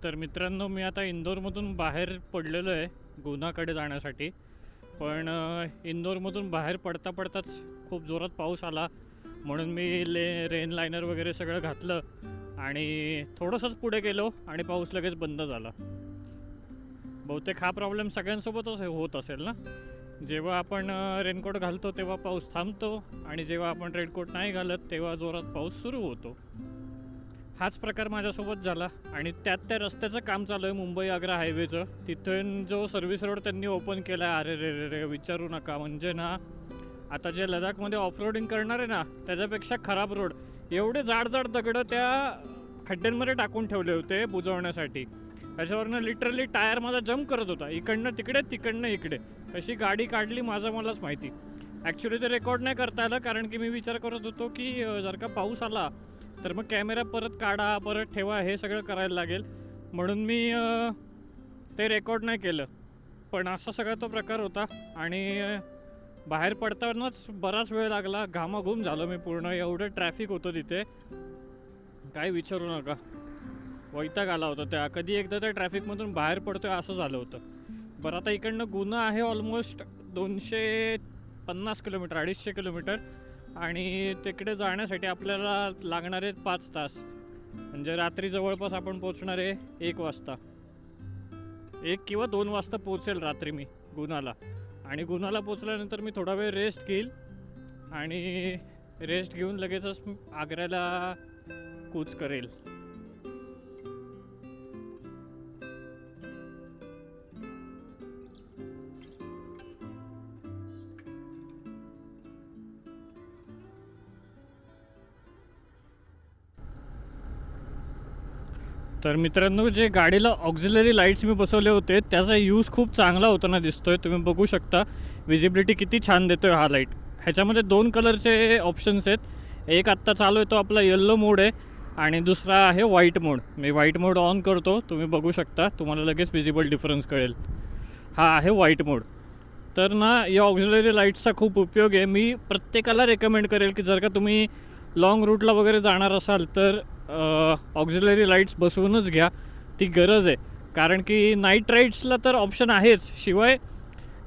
तर मित्रांनो, मी आता इंदोरमधून बाहेर पडलेलो आहे गुन्हाकडे जाण्यासाठी. पण इंदोरमधून बाहेर पडता पडताच खूप जोरात पाऊस आला, म्हणून मी रेन लायनर वगैरे सगळं घातलं आणि थोडंसंच पुढे गेलो आणि पाऊस लगेच बंद झाला. बहुतेक हा प्रॉब्लेम सगळ्यांसोबतच होत असेल ना. जेव्हा आपण रेनकोट घालतो तेव्हा पाऊस थांबतो आणि जेव्हा आपण रेनकोट नाही घालत तेव्हा जोरात पाऊस सुरू होतो. हाच प्रकार माझ्यासोबत झाला. आणि त्यात त्या रस्त्याचं काम चालू आहे, मुंबई आग्रा हायवेचं. तिथून जो सर्व्हिस रोड त्यांनी ओपन केला आहे, अरे रे रे रे विचारू नका. म्हणजे ना, आता जे लडाखमध्ये ऑफरोडिंग करणार आहे ना, त्याच्यापेक्षा खराब रोड. एवढे जाड जाड दगडं त्या खड्ड्यांमध्ये टाकून ठेवले होते बुजवण्यासाठी. त्याच्यावरनं लिटरली टायर माझा जम्प करत होता, इकडनं तिकडे तिकडनं इकडे. कशी गाडी काढली माझं मलाच माहिती. ॲक्च्युली ते रेकॉर्ड नाही करता आलं, कारण की मी विचार करत होतो की जर का पाऊस आला तर मग कॅमेरा परत काढा, परत ठेवा, हे सगळं करायला लागेल. म्हणून मी ते रेकॉर्ड नाही केलं. पण असा सगळा तो प्रकार होता आणि बाहेर पडतानाच बराच वेळ लागला. घामाघूम झालो मी पूर्ण. एवढं ट्रॅफिक होतं तिथे, काय विचारू नका. वैताग आला होता त्या. कधी एकदा त्या ट्रॅफिकमधून बाहेर पडतोय असं झालं होतं. बरं, आता इकडनं गुन्हा आहे ऑलमोस्ट 250 किलोमीटर, 250 किलोमीटर. आणि तिकडे जाण्यासाठी आपल्याला लागणार आहेत 5 तास. म्हणजे रात्री जवळपास आपण पोचणार आहे 1 वाजता. 1 किंवा 2 वाजता पोचेल रात्री मी गुन्हाला. आणि गुन्हाला पोचल्यानंतर मी थोडा वेळ रेस्ट घेईल आणि रेस्ट घेऊन लगेचच आग्र्याला कूच करेल. तर मित्रांनो, जे गाडीला ऑक्झिलरी लाईट्स मी बसवले होते त्याचा यूज खूप चांगला होताना दिसतोय. तुम्ही बघू शकता विजिबिलिटी किती छान देतोय हा लाईट. ह्याच्यामध्ये 2 कलरचे ऑप्शन्स आहेत. एक आत्ता चालू आहे तो आपला येल्लो मोड आहे आणि दुसरा आहे white mode. Me white mode on करतो, तुम्ही बघू शकता, तुम्हाला लगेच विजिबल डिफरन्स कळेल. हा आहे व्हाईट मोड. तर ना, या ऑक्झिलरी लाईट्सचा खूप उपयोग आहे. मी प्रत्येकाला रेकमेंड करेल की जर का तुम्ही लाँग रूटला वगैरे जाणार असाल तर ऑक्झिलरी लाईट्स बसवूनच घ्या. ती गरज आहे. कारण की नाईट राईड्सला तर ऑप्शन आहेच, शिवाय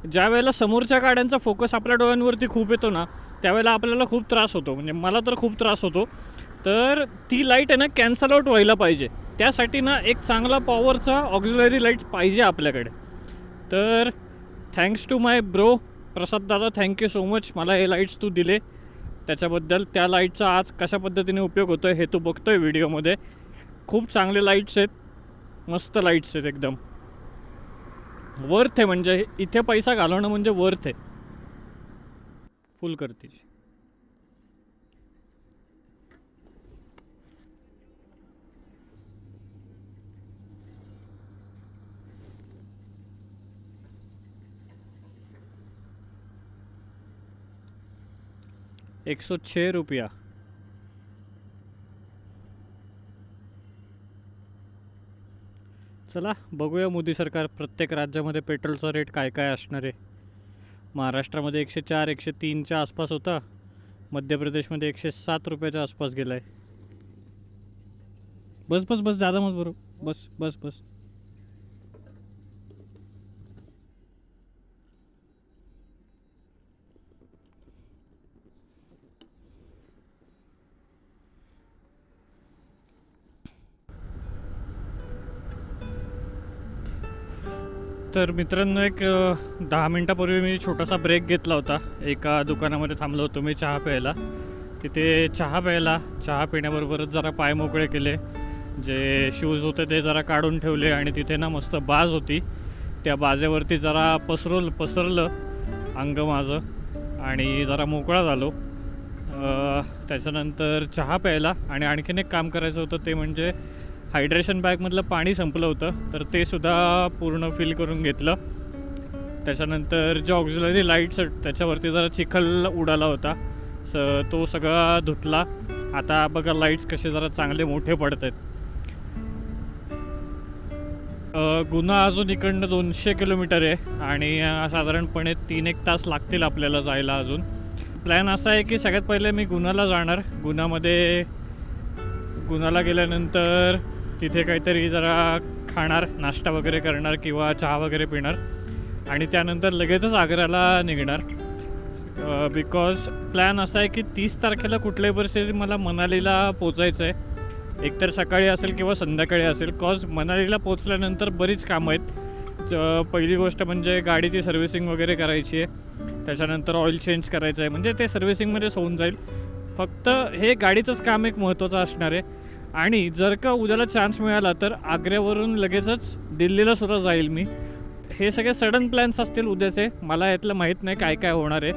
ज्या वेळेला समोरच्या गाड्यांचा फोकस आपल्या डोळ्यांवरती खूप येतो ना, त्यावेळेला आपल्याला खूप त्रास होतो. म्हणजे मला तर खूप त्रास होतो. तर ती लाईट आहे ना, कॅन्सल आउट व्हायला पाहिजे. त्यासाठी ना एक चांगला पॉवरचा ऑक्झिलरी लाईट्स पाहिजे आपल्याकडे. तर थँक्स टू माय ब्रो प्रसाद दादा, थँक्यू सो मच. मला हे लाईट्स तू दिले त्याच्याबद्दल. त्या लाईटचा आज कशा पद्धतीने उपयोग होतो आहे हे तू बघतोय व्हिडिओमध्ये. खूप चांगले लाईट्स आहेत, मस्त लाईट्स आहेत, एकदम वर्थ आहे. म्हणजे इथे पैसा घालवणं म्हणजे वर्थ आहे. फुल करते. ₹106. चला बघूया मोदी सरकार प्रत्येक राज्यामध्ये पेट्रोलचा रेट काय काय असणार आहे. महाराष्ट्रामध्ये 104 103च्या आसपास होता. मध्य प्रदेशमध्ये 107 रुपयाच्या आसपास गेला आहे. बस बस बस, ज़्यादा मत भरो, बस बस बस. तर मित्रांनो, एक 10 मिनटापूर्वी मी छोटासा ब्रेक घेतला होता. एका दुकानामध्ये थांबलो होतो मी चहा प्यायला. तिथे चहा पिण्याबरोबरच जरा पाय मोकळे केले. जे शूज होते ते जरा काढून ठेवले आणि तिथे ना मस्त बाज होती. त्या बाजेवरती जरा पसरलं अंग माझं आणि जरा मोकळा झालो. त्याच्यानंतर चहा प्यायला आणि आणखीन एक काम करायचं होतं, ते म्हणजे हायड्रेशन बॅगमधलं पाणी संपलं होतं, तर ते सुद्धा पूर्ण फिल करून घेतलं. त्याच्यानंतर जे ऑक्झिलरी लाईट्स त्याच्यावरती जरा चिखल उडाला होता, तो सगळा धुतला. आता बघा लाईट्स कसे जरा चांगले मोठे पडत आहेत. गुन्हा अजून इकडनं 200 किलोमीटर आहे आणि साधारणपणे 3-1 तास लागतील आपल्याला जायला. अजून प्लॅन असा आहे की सगळ्यात पहिले मी गुन्हाला जाणार. गुन्हाला गेल्यानंतर तिथे काहीतरी जरा खाणार, नाश्ता वगैरे करणार किंवा चहा वगैरे पिणार आणि त्यानंतर लगेचच आग्र्याला निघणार. बिकॉज प्लॅन असा आहे की 30 तारखेला कुठल्याही परिस्थितीत मला मनालीला पोचायचं आहे. एकतर सकाळी असेल किंवा संध्याकाळी असेल. कॉज मनालीला पोचल्यानंतर बरीच कामं आहेत. पहिली गोष्ट म्हणजे गाडीची सर्व्हिसिंग वगैरे करायची आहे, त्याच्यानंतर ऑइल चेंज करायचं आहे, म्हणजे ते सर्व्हिसिंगमध्येच होऊन जाईल. फक्त हे गाडीचंच काम एक महत्त्वाचं असणार आहे. आणि जर का उद्याला चान्स मिळाला तर आग्र्यावरून लगेचच दिल्लीला सुद्धा जाईल मी. हे सगळे सडन प्लॅन्स असतील उद्याचे, मला यातलं माहीत नाही काय काय होणार आहे.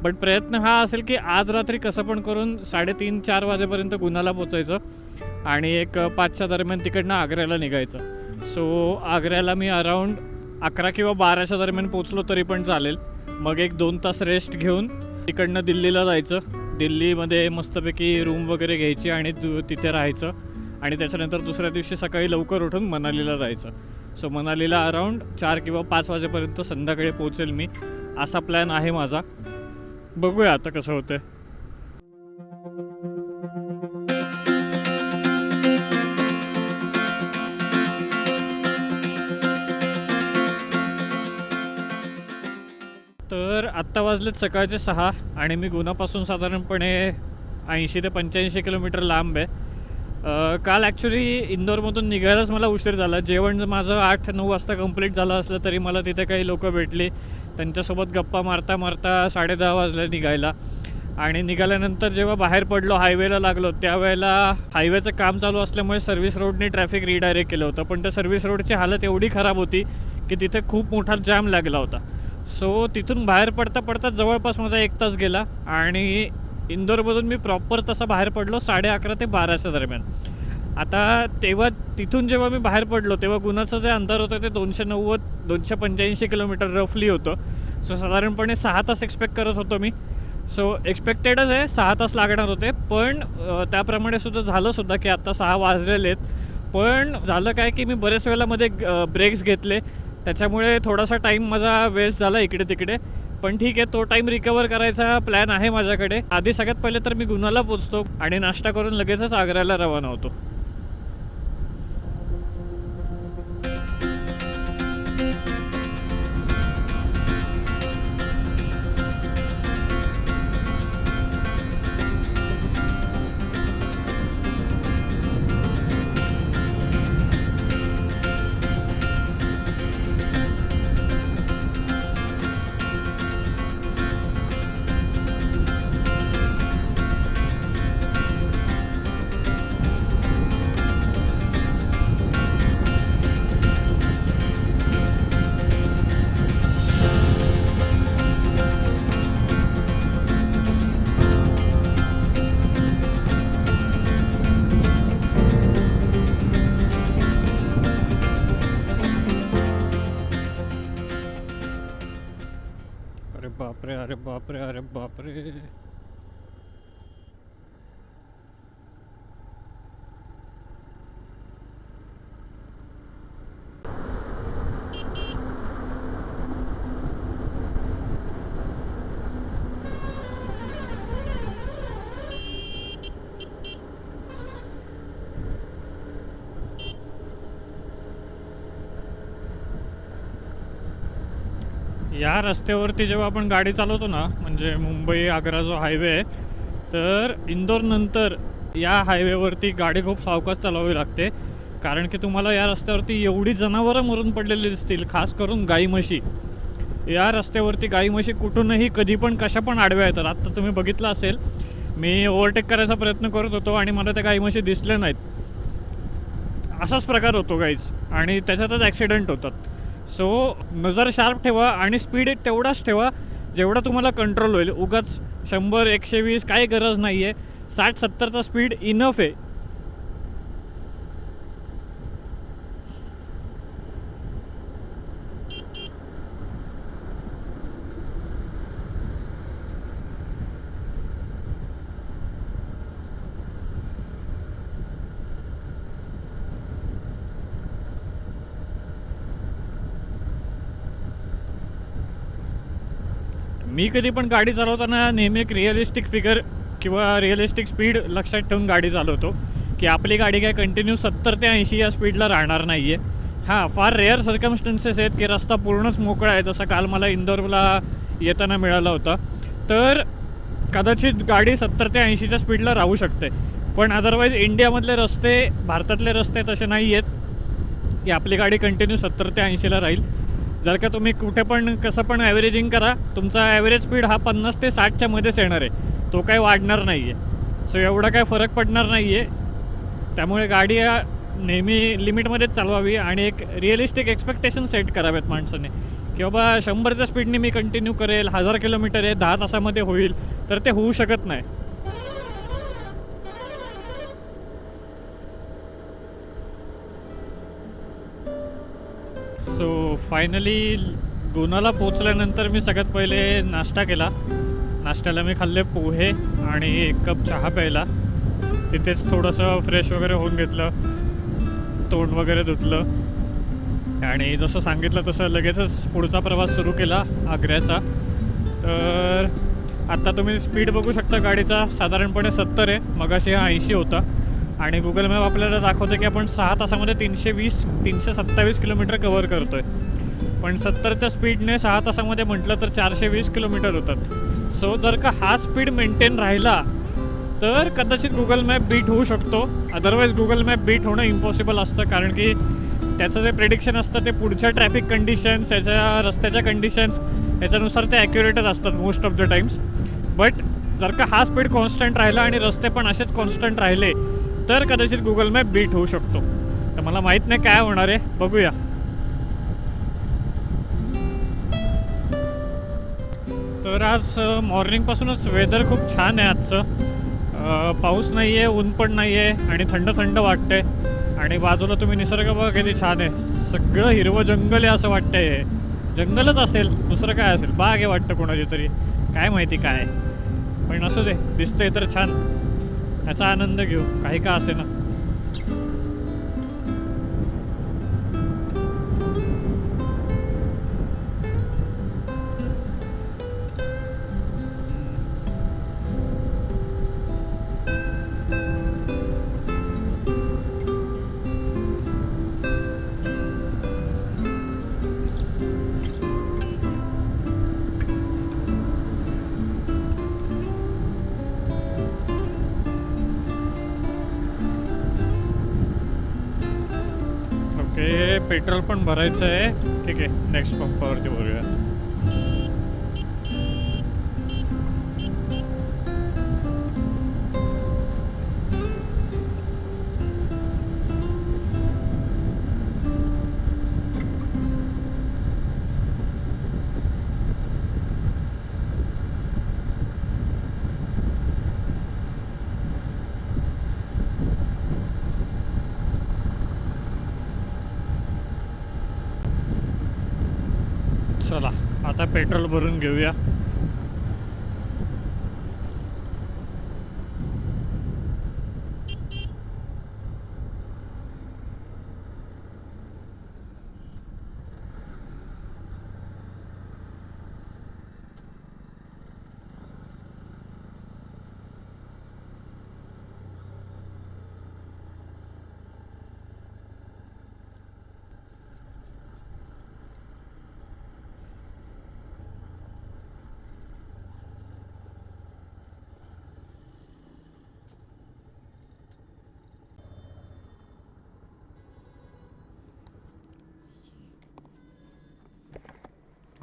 बट प्रयत्न हा असेल की आज रात्री कसं पण करून 3:30-4 वाजेपर्यंत गुन्हाला पोचायचं आणि एक 5च्या दरम्यान तिकडनं आग्र्याला निघायचं. सो आग्र्याला मी अराऊंड 11 किंवा 12च्या दरम्यान पोचलो तरी पण चालेल. मग एक 2 तास रेस्ट घेऊन तिकडनं दिल्लीला जायचं. दिल्लीमध्ये मस्तपैकी रूम वगैरे घ्यायची आणि तिथे राहायचं आणि त्याच्यानंतर दुसऱ्या दिवशी सकाळी लवकर उठून मनालीला जायचं. सो मनालीला अराऊंड 4 किंवा 5 वाजेपर्यंत संध्याकाळी पोचेल मी, असा प्लॅन आहे माझा. बघूया आता कसं होतं. तर आत्ता वाजलेत सकाळचे 6 आणि मी गुन्हापासून साधारणपणे 80 ते 85 किलोमीटर लांब आहे. काल ॲक्च्युली इंदोरमधून निघायलाच मला उशीर झाला. जेवण माझं 8-9 वाजता कंप्लीट झालं असलं तरी मला तिथे काही लोक भेटली, त्यांच्यासोबत गप्पा मारता मारता 10:30 वाजले निघायला. आणि निघाल्यानंतर जेव्हा बाहेर पडलो, हायवेला लागलो, त्यावेळेला हायवेचं काम चालू असल्यामुळे सर्व्हिस रोडने ट्रॅफिक रिडायरेक्ट केलं होतं. पण त्या सर्व्हिस रोडची हालत एवढी खराब होती की तिथे खूप मोठा जाम लागला होता. सो तिथून बाहेर पडता पडता जवळपास माझा 1 तास गेला आणि इंदोरमधून मी प्रॉपर तसा बाहेर पडलो 11:30 ते 12च्या दरम्यान. आता तेव्हा तिथून जेव्हा मी बाहेर पडलो तेव्हा गुन्ह्याचं जे अंतर होतं ते 290-285 किलोमीटर रफली होतं. सो साधारणपणे 6 तास एक्सपेक्ट करत होतो मी. सो एक्सपेक्टेडच आहे 6 तास लागणार होते. पण त्याप्रमाणे सुद्धा झालं सुद्धा की आत्ता 6 वाजलेले आहेत. पण झालं काय की मी बरेच वेळेला मध्ये ब्रेक्स घेतले, त्याच्यामुळे थोडासा टाईम माझा वेस्ट झाला इकडे तिकडे. पण ठीक आहे, तो टाईम रिकवर करायचा प्लॅन आहे माझ्याकडे. आधी सगळ्यात पहिले तर मी गुन्हाला पोचतो आणि नाश्ता करून लगेचच आग्र्याला रवाना होतो. बापरे, अरे बापरे, अरे बापरे. या रस्त्यावरती जेव्हा आपण गाडी चालवतो ना, म्हणजे मुंबई आग्रा जो हायवे आहे, तर इंदोरनंतर या हायवेवरती गाडी खूप सावकाश चालवावी लागते. कारण की तुम्हाला या रस्त्यावरती एवढी जनावरं मरून पडलेली दिसतील, खास करून गाई म्हशी. या रस्त्यावरती गाई म्हशी कुठूनही कधी पण कशा पण आडव्या येतात. आत्ता तुम्ही बघितलं असेल, मी ओव्हरटेक करायचा प्रयत्न करत होतो आणि मला त्या गाई म्हशी दिसल्या नाहीत. असाच प्रकार होतो गाईज, आणि त्याच्यातच ॲक्सिडेंट होतात. सो नजर शार्प ठेवा आणि स्पीड तेवढाच ठेवा जेवढा तुम्हाला कंट्रोल होईल. उगाच 100-120 काही गरज नाही आहे. 60-70चा स्पीड इनफ आहे. मी कधी पण गाडी चालवताना नेहमी एक रिअलिस्टिक फिगर किंवा रिअलिस्टिक स्पीड लक्षात ठेवून गाडी चालवतो की आपली गाडी काय कंटिन्यू 70 ते 80 या स्पीडला राहणार नाही आहे. हां, फार रेअर सर्कमस्टन्सेस आहेत की रस्ता पूर्णच मोकळा आहे, जसं काल मला इंदोरला येताना मिळालं होतं. तर कदाचित गाडी 70 ते 80च्या स्पीडला राहू शकते. पण अदरवाईज इंडियामधले रस्ते, भारतातले रस्ते तसे नाही आहेत की आपली गाडी कंटिन्यू 70 ते 80ला राहील. जर का तुम्ही कुठे पण कसं पण ॲव्हरेजिंग करा, तुमचा ॲव्हरेज स्पीड हा 50 ते 60च्या मध्येच येणार आहे. तो काही वाढणार नाही आहे. सो एवढा काही फरक पडणार नाही आहे. त्यामुळे गाडी नेहमी लिमिटमध्येच चालवावी आणि एक रिअलिस्टिक एक्सपेक्टेशन सेट करावेत माणसाने की बाबा 100च्या स्पीडने मी कंटिन्यू करेल, 1000 किलोमीटर आहे 10 तासामध्ये होईल, तर ते होऊ शकत नाही. सो फायनली गुनाला पोचल्यानंतर मी सगळ्यात पहिले नाश्ता केला. नाश्त्याला मी खाल्ले पोहे आणि 1 कप चहा प्यायला. तिथेच थोडंसं फ्रेश वगैरे होऊन घेतलं, तोंड वगैरे धुतलं आणि जसं सांगितलं तसं लगेचच पुढचा प्रवास सुरू केला आग्र्याचा. तर आत्ता तुम्ही स्पीड बघू शकता गाडीचा, साधारणपणे 70 आहे, मगाशी हा 80 होता. आणि गुगल मॅप आपल्याला दाखवतो की आपण 6 तासामध्ये 327 किलोमीटर कव्हर करतो आहे. पण 70च्या स्पीडने 6 तासामध्ये म्हटलं तर 420 किलोमीटर होतात. सो जर का हा स्पीड मेंटेन राहिला तर कदाचित गुगल मॅप बीट होऊ शकतो. अदरवाईज गुगल मॅप बीट होणं इम्पॉसिबल असतं, कारण की त्याचं जे प्रेडिक्शन असतं ते पुढच्या ट्रॅफिक कंडिशन्स, याच्या रस्त्याच्या कंडिशन्स याच्यानुसार ते ॲक्युरेटच असतात most of the Times. But जर का हा स्पीड कॉन्स्टंट राहिला आणि रस्ते पण असेच कॉन्स्टंट राहिले तर कदाचित गुगल मॅप बीट होऊ शकतो. तर मला माहीत नाही काय होणार आहे, बघूया. तर आज मॉर्निंगपासूनच वेदर खूप छान आहे आजचं. पाऊस नाही आहे, ऊन पण नाही आहे आणि थंड थंड वाटतंय. आणि बाजूला तुम्ही निसर्ग बघा किती छान आहे, सगळं हिरवं जंगल आहे असं वाटतंय. जंगलच असेल, दुसरं काय असेल, बाग आहे वाटतं कोणाची तरी, काय माहिती काय. पण असू दे, दिसतंय तर छान, याचा आनंद घेऊ, काही का असे ना. पेट्रोल पण भरायचं आहे. ठीक आहे, नेक्स्ट पंपावरती भरूया. चला आता पेट्रोल भरून घेऊया.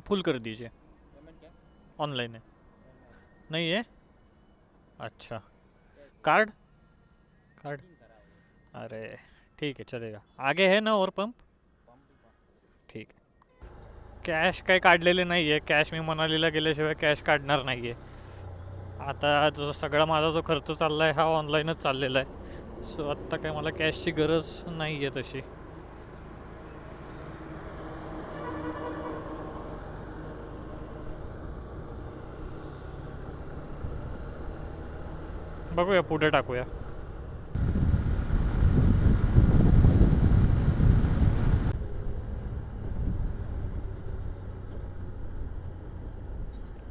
फुल कर दीजिए. ऑनलाइन है? नहीं है? अच्छा, कार्ड? कार्ड? अरे ठीक है, चलेगा. आगे है ना और पंप? ठीक आहे. कॅश काही काढलेले नाही आहे. कॅश मी मनालीला गेल्याशिवाय कॅश काढणार नाही आहे. आता जो सगळा माझा जो खर्च चालला आहे हा ऑनलाईनच चाललेला आहे. सो आत्ता काय मला कॅशची गरज नाही आहे तशी. बघूया, पुढे टाकूया.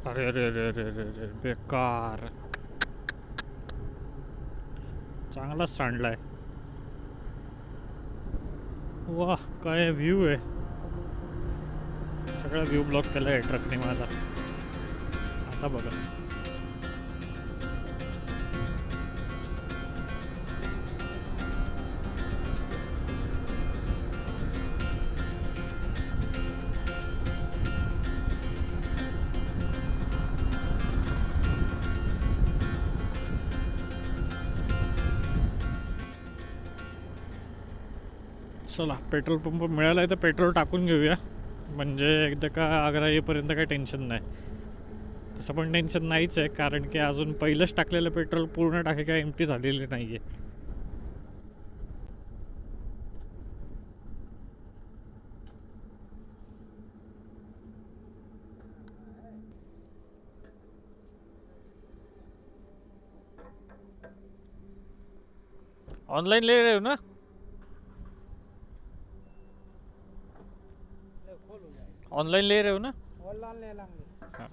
अरे अरे अरे अरे अरे अरे, बेकार. चांगलाच सांडलाय. वाह, काय व्ह्यू आहे, सगळा व्ह्यू ब्लॉक केला आहे ट्रकने माझा. आता बघा. चला, पेट्रोल पंप मिळाला आहे तर पेट्रोल टाकून घेऊया, म्हणजे एकदा का आग्रा येईपर्यंत काही टेन्शन नाही. तसं पण टेन्शन नाहीच आहे, कारण की अजून पहिलंच टाकलेलं पेट्रोल पूर्ण टाकी काय एम्प्टी झालेली नाही आहे. ऑनलाइन ले रहे हो ना? ऑनलाइन ले रहे हो ना? ऑनलाइन ले लेंगे. हाँ.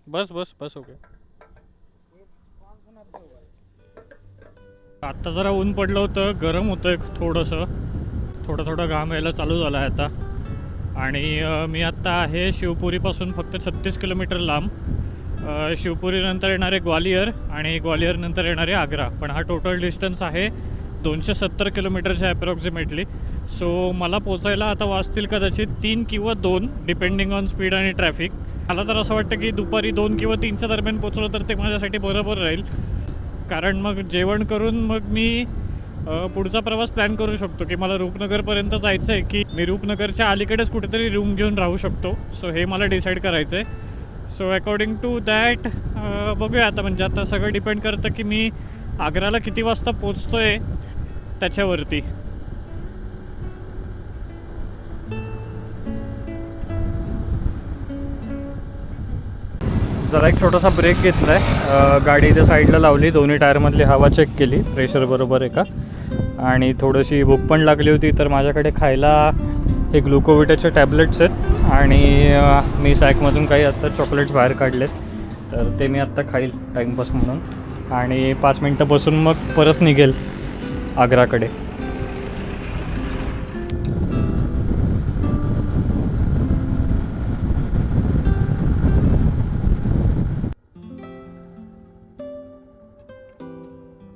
बस बस बस हो गया. आत्ता जरा ऊन पडलं होतं, गरम होतं थोडंसं, थोडं घाम यायला चालू झाला आहे आता. आणि मी आत्ता आहे शिवपुरीपासून फक्त 36 किलोमीटर लांब. शिवपुरीनंतर येणारे ग्वालियर आणि ग्वालियरनंतर येणारे आग्रा. पण हा टोटल डिस्टन्स आहे 270 किलोमीटरचे अप्रॉक्सिमेटली. सो मला पोचायला आता वाजतील कदाचित 3 किंवा 2 डिपेंडिंग ऑन स्पीड आणि ट्रॅफिक. मला तर असं वाटतं की दुपारी 2 किंवा 3च्या दरम्यान पोचलो तर ते माझ्यासाठी बरोबर राहील, कारण मग जेवण करून मग मी पुढचा प्रवास प्लॅन करू शकतो की मला रूपनगरपर्यंत जायचं आहे की मी रूपनगरच्या अलीकडेच कुठेतरी रूम घेऊन राहू शकतो. सो हे मला डिसाईड करायचं आहे. सो अकॉर्डिंग टू दॅट बघूया आता. म्हणजे आता सगळं डिपेंड करतं की मी आग्राला किती वाजता पोचतो आहे त्याच्यावरती. जरा एक छोटासा ब्रेक घेतला आहे, गाडी इथे साईडला लावली, दोन्ही टायरमधली हवा चेक केली, प्रेशर बरोबर आहे का, आणि थोडीशी भूक पण लागली होती. तर माझ्याकडे खायला हे ग्लुकोविटाचे टॅबलेट्स आहेत आणि मी सॅकमधून काही आत्ता चॉकलेट्स बाहेर काढलेत, तर ते मी आत्ता खाईल टाईमपास म्हणून. आणि 5 मिनटं बसून मग परत निघेल आग्राकडे.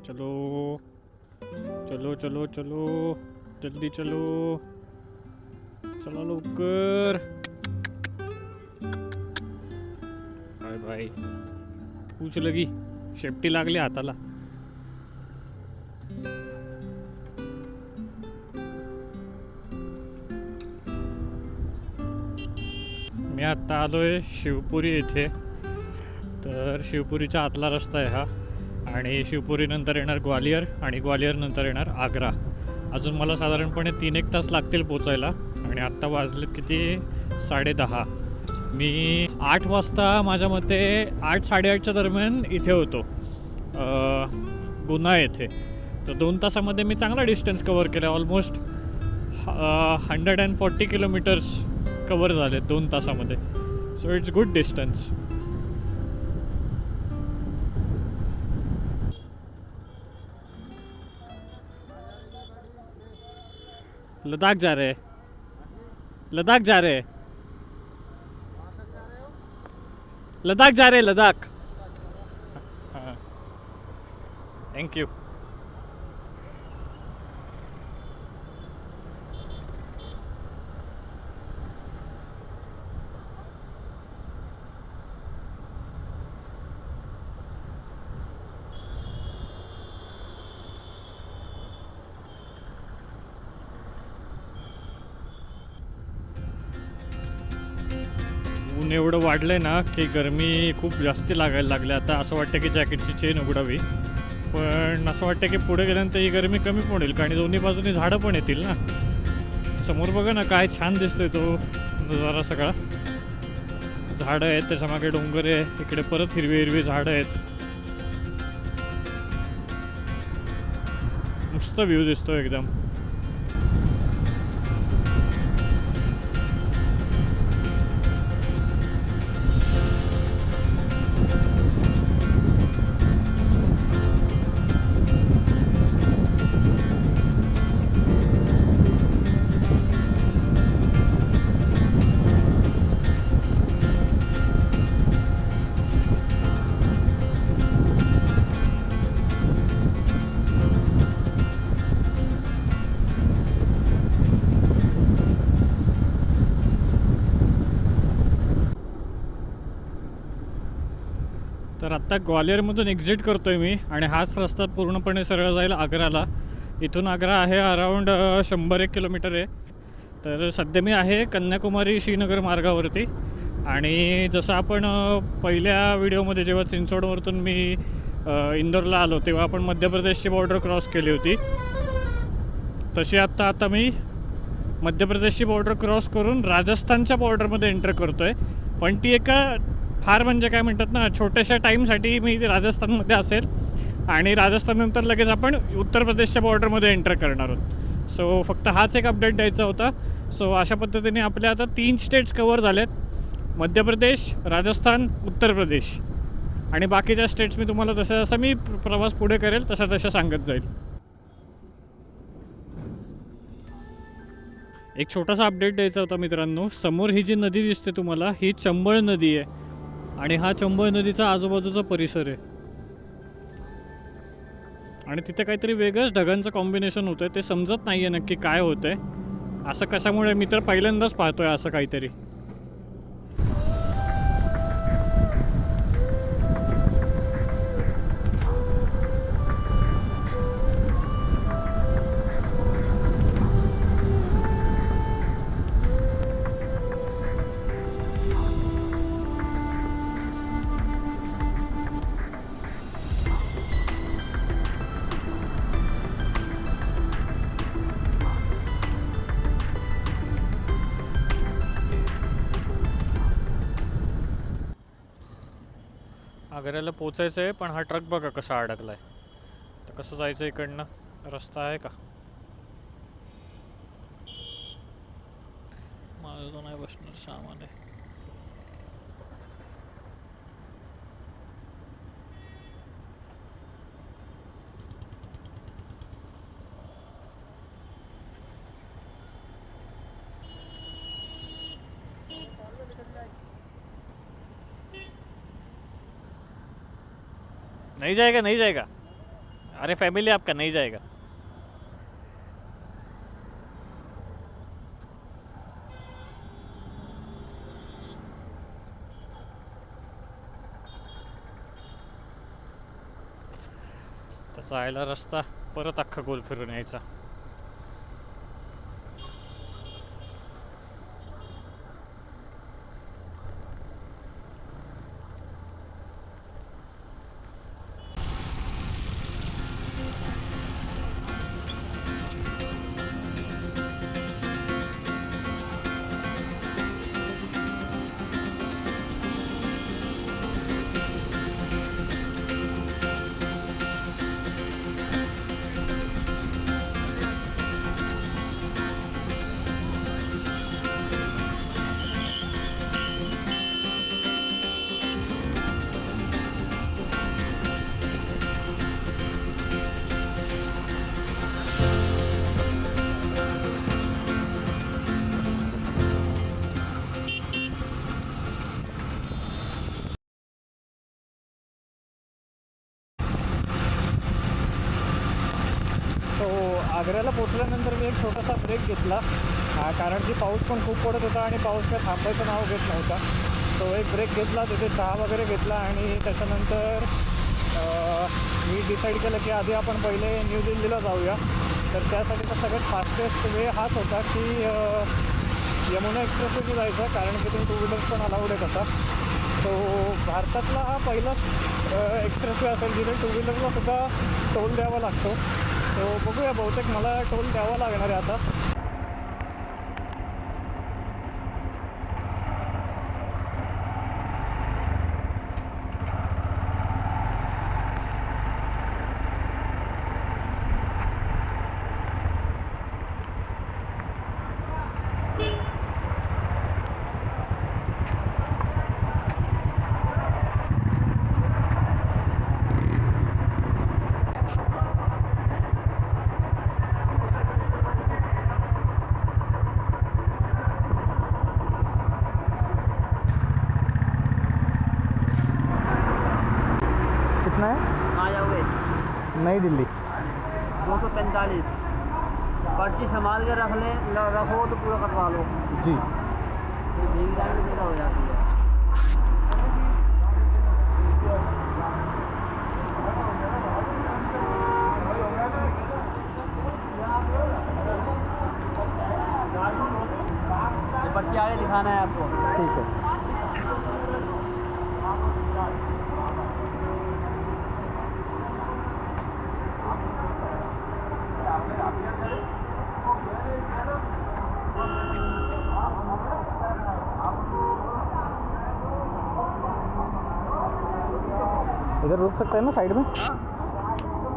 चलो चलो चलो चलो, जल्दी चलो, चला लवकर. Bye bye. पूछ लगी, शेपटी लागली हाताला. मी आत्ता आलोय शिवपुरी येथे. तर शिवपुरीचा आतला रस्ता आहे हा, आणि शिवपुरीनंतर येणार ग्वालियर आणि ग्वालियरनंतर येणार आग्रा. अजून मला साधारणपणे 3-1 तास लागतील पोचायला. आणि आत्ता वाजलेत किती, 10:30. मी 8 वाजता माझ्या मते 8-8:30च्या दरम्यान इथे होतो गुना येथे. तर 2 तासामध्ये मी चांगला डिस्टन्स कवर केला. ऑलमोस्ट 140 किलोमीटर्स कवर झाले 2 तासामध्ये. So it's good distance. Ladakh जा रहे हैं, लद्दाख जा रहे हैं, लद्दाख जा रहे हैं, लद्दाख. हाँ, थैंक यू. ऊन एवढं वाढलंय ना की गरमी खूप जास्ती लागायला लागली. आता असं वाटतं की जॅकेटची चेन उघडावी, पण असं वाटतं की पुढे गेल्यानंतर ही गरमी कमी पडेल, कारण दोन्ही बाजूनी झाडं पण येतील ना. समोर बघा ना काय छान दिसतोय तो नजारा सगळा. झाडं आहेत, त्याच्यामागे डोंगर आहे, इकडे परत हिरवी हिरवी झाडं आहेत. मस्त व्ह्यू दिसतो एकदम. आत्ता ग्वालियरमधून एक्झिट करतो आहे मी आणि हाच रस्ता पूर्णपणे सरळ जाईल आग्र्याला. इथून आग्रा आहे अराऊंड 100-1 किलोमीटर आहे. तर सध्या मी आहे कन्याकुमारी श्रीनगर मार्गावरती. आणि जसं आपण पहिल्या व्हिडिओमध्ये जेव्हा चिंचवडवरतून मी इंदोरला आलो तेव्हा आपण मध्य प्रदेशची बॉर्डर क्रॉस केली होती, तशी आता मी मध्य प्रदेशची बॉर्डर क्रॉस करून राजस्थानच्या बॉर्डरमध्ये एंटर करतो आहे. पण ती एका फार म्हणजे काय म्हणतात ना, छोट्याशा टाईमसाठी मी राजस्थानमध्ये असेल आणि राजस्थाननंतर लगेच आपण उत्तर प्रदेशच्या बॉर्डरमध्ये एंटर करणार आहोत. सो फक्त हाच एक अपडेट द्यायचा होता. सो अशा पद्धतीने आपल्या आता 3 स्टेट्स कवर झालेत, मध्य प्रदेश, राजस्थान, उत्तर प्रदेश. आणि बाकीच्या स्टेट्स मी तुम्हाला जसं मी प्रवास पुढे करेल तसं सांगत जाईल. एक छोटासा अपडेट द्यायचा होता मित्रांनो. समोर ही जी नदी दिसते तुम्हाला, ही चंबळ नदी आहे आणि हा चंबळ नदीचा आजूबाजूचा परिसर आहे. आणि तिथे काहीतरी वेगळंच ढगांचं कॉम्बिनेशन होतं आहे, ते समजत नाही आहे नक्की काय होतं आहे. असं कशामुळे मी तर पहिल्यांदाच पाहतो आहे असं काहीतरी. आग्र्याला पोचायचं आहे, पण हा ट्रक बघा कसा अडकला आहे. तर कसं जायचं इकडनं, रस्ता आहे का? माझं तो नाही बसणार, सामान आहे. नहीं जाएगा, नहीं जाएगा. अरे फैमिली आपका नहीं जाएगा. त्याचा आयला रस्ता परत अख्खा गोल फिरून यायचा. तो आग्र्याला पोचल्यानंतर मी एक छोटासा ब्रेक घेतला, कारण की पाऊस पण खूप पडत होता आणि पाऊस काय थांबायचं नाव घेत नव्हता. तो एक ब्रेक घेतला, तिथे चहा वगैरे घेतला आणि त्याच्यानंतर मी डिसाईड केलं की आधी आपण पहिले न्यू दिल्लीला जाऊया. तर त्यासाठीचा सगळ्यात फास्टेस्ट वे हाच होता की यमुना एक्सप्रेसने जायचं, कारण की तुम्ही 2 व्हीलर्स पण अलाउड आहेत आता. तो भारतातला हा पहिलाच एक्सप्रेस वे असेल जिथे 2 व्हीलरला सुद्धा टोल द्यावा लागतो. तो बघूया, बहुतेक मला टोल द्यावा लागणार आहे आता. कितना है? आ जाओगे नई दिल्ली 245। पर्ची संभाल के रख ले, रखो तो पूरा कटवा लो जी. भीग जाएंगे तो हो जाती है। दिखाना है आपको। ठीक है। इधर रुक सकते हैं ना साइड में?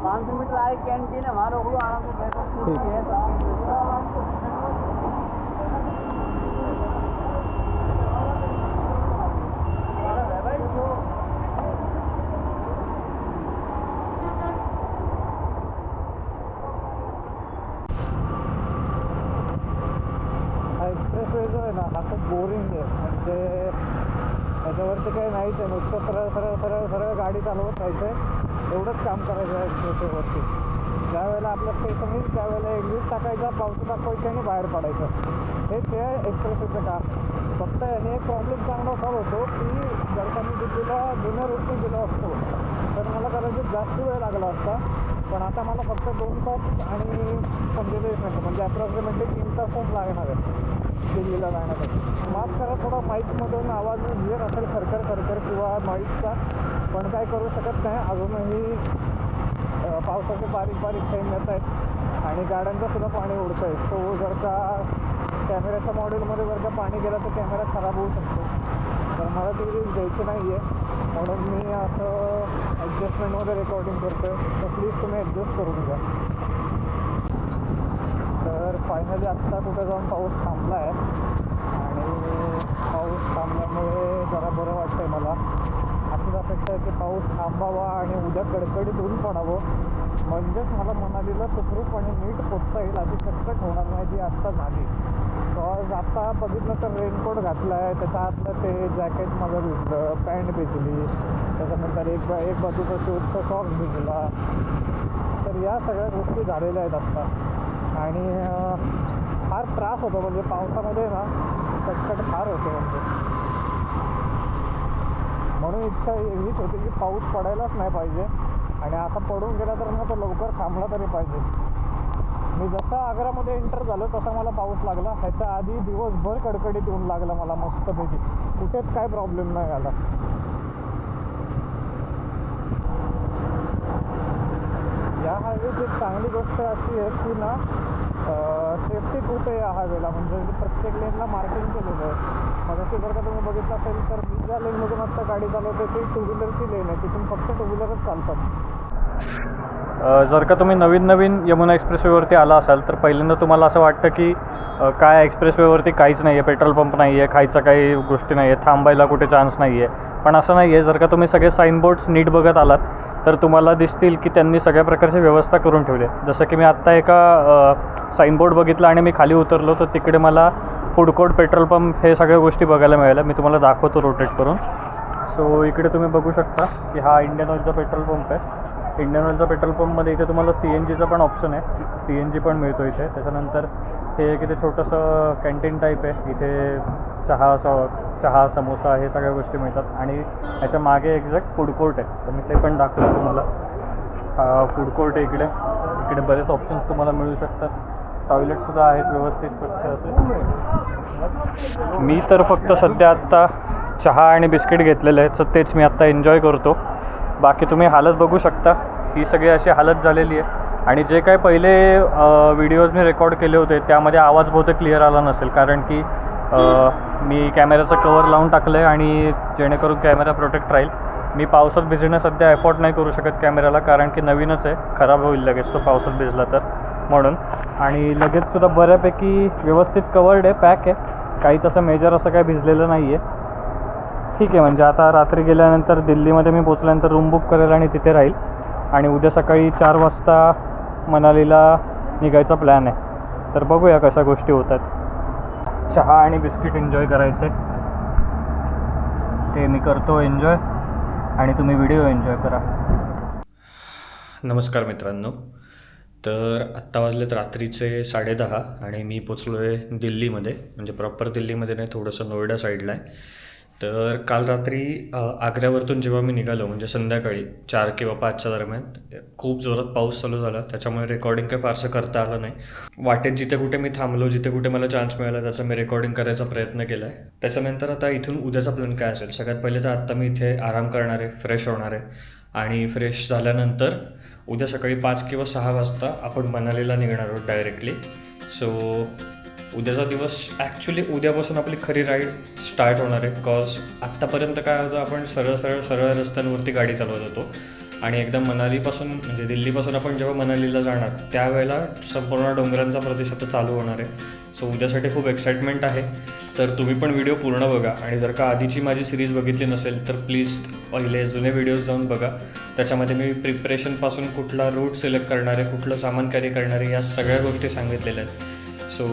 500 मीटर आगे कैंटीन है, वहाँ रोक लो, आराम से बैठो। ठीक है। हा एक्सप्रेसवे जो आहे ना हा खूप बोरिंग आहे. म्हणजे त्याच्यावरती काही नाहीच आहे, नुसतं सरळ सरळ सरळ सरळ गाडी चालवत राहायचं आहे, एवढंच काम करायचं आहे एक्सप्रेसवेवरती. ज्या वेळेला आपलं स्टेशन येईल त्यावेळेला एक्झिट टाकायचा, पावसा दाखवायचं आणि बाहेर पडायचं. हेच आहे एक्सप्रेसवेचं काम. फक्त याने एक प्रॉब्लेम चांगला सॉल्व होतो की जर का मी दिल्लीला जुन्या रूटने गेलो असतो तर मला कदाचित जास्त वेळ लागला असता, पण आता मला फक्त 2 तास आणि 45 मिनटं म्हणजे अप्रॉक्सिमेटली 3 तासच लागणार आहे दिल्लीला जाण्यासाठी. माफ करा थोडा माईकमधून आवाज क्लिअर असेल खरखर खरखर किंवा नॉईजचा, पण काय करू शकत नाही. अजूनही पावसाचे बारीक बारीक थेंब येत आहेत आणि गाड्यांचं सुद्धा पाणी उडतं आहे. तो जर का कॅमेऱ्याच्या मॉड्यूलमध्ये जर का पाणी गेलं तर कॅमेरा खराब होऊ शकतो. तर मला ती रिस्क द्यायची नाही आहे, म्हणून मी असं ॲडजस्टमेंटमध्ये रेकॉर्डिंग करतो आहे. तर प्लीज तुम्ही ॲडजस्ट करून घ्या. तर फायनली आत्ता कुठं जाऊन पाऊस थांबला आहे आणि पाऊस थांबल्यामुळे जरा बरं वाटतं आहे मला. अशीच अपेक्षा आहे की पाऊस थांबावा आणि उद्या कडकडीत ऊन पडावं, म्हणजेच मला मनालीला सुखरूपपणे नीट पोचता येईल. अशी कटकट होणार नाही जी आत्ता झाली. तर आता बघितलं तर रेनकोट घातला आहे, त्याच्या आतलं ते जॅकेट माझं भिजलं, पॅन्ट भिजली, त्याच्यानंतर एक बाजूचा शूजचा सॉक्स भिजला. तर या सगळ्या गोष्टी झालेल्या आहेत आत्ता आणि फार त्रास होतो. म्हणजे पावसामध्ये ना कटकट फार होते. म्हणून इच्छा हीच होती की पाऊस पडायलाच नाही पाहिजे आणि आता पडून गेला तर मग तो लवकर थांबला तरी पाहिजे. मी जसा आग्रामध्ये एंटर झालो तसा मला पाऊस लागला. ह्याच्या आधी दिवसभर कडकडीत ऊन लागलं मला मस्तपैकी, कुठेच काय प्रॉब्लेम नाही आला. या हायवेची एक चांगली गोष्ट अशी आहे की ना सेफ्टी खूप आहे या हायवेला. म्हणजे प्रत्येक लेनला मार्किंग केलेलं आहे. मगाशी जर का तुम्ही बघितलं असेल तर मी ज्या लेनमधून आत्ता गाडी चालवते ती 2 व्हीलरची लेन आहे, तिथून फक्त 2 व्हीलरच चालतात. जर का तुम्ही नवीन यमुना एक्सप्रेसवेवरती आला असाल तर पहिल्यांदा तुम्हाला असं वाटतं की काय एक्सप्रेसवेवरती काहीच नाही आहे, पेट्रोल पंप नाही आहे, खायचं काही गोष्टी नाही आहे, थांबायला कुठे चान्स नाही आहे. पण असं नाही आहे. जर का तुम्ही सगळे साईनबोर्ड्स नीट बघत आलात तर तुम्हाला दिसतील की त्यांनी सगळ्या प्रकारची व्यवस्था करून ठेवली आहे. जसं की मी आत्ता एका साईनबोर्ड बघितला आणि मी खाली उतरलो तर तिकडे मला फूड कोर्ट, पेट्रोल पंप हे सगळ्या गोष्टी बघायला मिळाल्या. मी तुम्हाला दाखवतो रोटेट करून. सो इकडे तुम्ही बघू शकता की हा इंडियन ऑइलचा पेट्रोल पंप आहे. इंडियन ऑइलचा पेट्रोल पंपमध्ये इथे तुम्हाला CNGचा पण ऑप्शन आहे, CNG पण मिळतो इथे. त्याच्यानंतर हे एक इथे छोटंसं कॅन्टीन टाईप आहे. इथे चहा समोसा हे सगळ्या गोष्टी मिळतात आणि ह्याच्या मागे एक्झॅक्ट फूड कोर्ट आहे. तर मी ते पण दाखवतो तुम्हाला. हा फूड कोर्ट आहे इकडे. इकडे बरेच ऑप्शन्स तुम्हाला मिळू शकतात. टॉयलेटसुद्धा आहेत व्यवस्थित स्वच्छ असे. मी तर फक्त सध्या आत्ता चहा आणि बिस्किट घेतलेलं आहे, तर तेच मी आत्ता एन्जॉय करतो. बाकी तुम्ही हालत बघू शकता, ही सगळी अशी हालत झालेली आहे. आणि जे काही पहिले व्हिडिओज मी रेकॉर्ड केले होते त्यामध्ये आवाज बहुतेक क्लिअर आला नसेल, कारण की मी कॅमेऱ्याचं कवर लावून टाकलं आहे आणि जेणेकरून कॅमेरा प्रोटेक्ट राहील. मी पावसात भिजणं सध्या अफोर्ड नाही करू शकत कॅमेऱ्याला, कारण की नवीनच आहे, खराब होईल लगेच तो पावसात भिजला तर, म्हणून. आणि लगेचसुद्धा बऱ्यापैकी व्यवस्थित कवर्ड आहे, पॅक आहे, काही तसं मेजर असं काही भिजलेलं नाही आहे. ठीक आहे. म्हणजे आता रात्री गेल्यानंतर दिल्लीमध्ये मी पोचल्यानंतर रूम बुक करेल आणि तिथे राहील आणि उद्या सकाळी 4 वाजता मनालीला निघायचा प्लॅन आहे. तर बघूया कशा गोष्टी होतात. चहा आणि बिस्किट एन्जॉय करायचे ते मी करतो एन्जॉय आणि तुम्ही व्हिडिओ एन्जॉय करा. नमस्कार मित्रांनो. तर आत्ता वाजलेत रात्रीचे 10:30 आणि मी पोचलो आहे दिल्लीमध्ये. म्हणजे प्रॉपर दिल्लीमध्ये नाही, थोडंसं नोएडा साईडला आहे. तर काल रात्री आग्र्यावरतून जेव्हा मी निघालो म्हणजे संध्याकाळी 4 किंवा 5च्या दरम्यान खूप जोरात पाऊस चालू झाला, त्याच्यामुळे रेकॉर्डिंग काही फारसं करता आलं नाही. वाटेत जिथे कुठे मी थांबलो, जिथे कुठे मला चान्स मिळाला त्याचा मी रेकॉर्डिंग करायचा प्रयत्न केला आहे. त्याच्यानंतर आता इथून उद्याचा प्लॅन काय असेल, सगळ्यात पहिले तर आत्ता मी इथे आराम करणार आहे, फ्रेश होणार आहे आणि फ्रेश झाल्यानंतर उद्या सकाळी 5 किंवा 6 वाजता आपण मनालीला निघणार आहोत डायरेक्टली. सो उद्याचा दिवस ॲक्च्युली उद्यापासून आपली खरी राईड स्टार्ट होणार आहे. बिकॉज आत्तापर्यंत काय होतं, आपण सरळ रस्त्यांवरती गाडी चालवत होतो आणि एकदम मनालीपासून म्हणजे दिल्लीपासून आपण जेव्हा मनालीला जाणार त्यावेळेला संपूर्ण डोंगरांचा प्रदेश आता चालू होणार आहे. सो उद्यासाठी खूप एक्साइटमेंट आहे. तर तुम्ही पण व्हिडिओ पूर्ण बघा आणि जर का आधीची माझी सिरीज बघितली नसेल तर प्लीज पहिले जुने व्हिडिओज जाऊन बघा. त्याच्यामध्ये मी प्रिपरेशनपासून कुठला रूट सिलेक्ट करणार आहे, कुठलं सामान कॅरी करणार आहे, या सगळ्या गोष्टी सांगितलेल्या आहेत. सो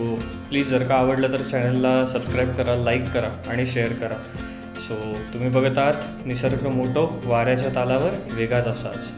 प्लीज जर का आवडलं तर चॅनलला सबस्क्राईब करा, लाईक करा आणि शेअर करा. सो तुम्ही बघत आहात निसर्ग मोटो, वाऱ्याच्या तालावर वेगाच असाच.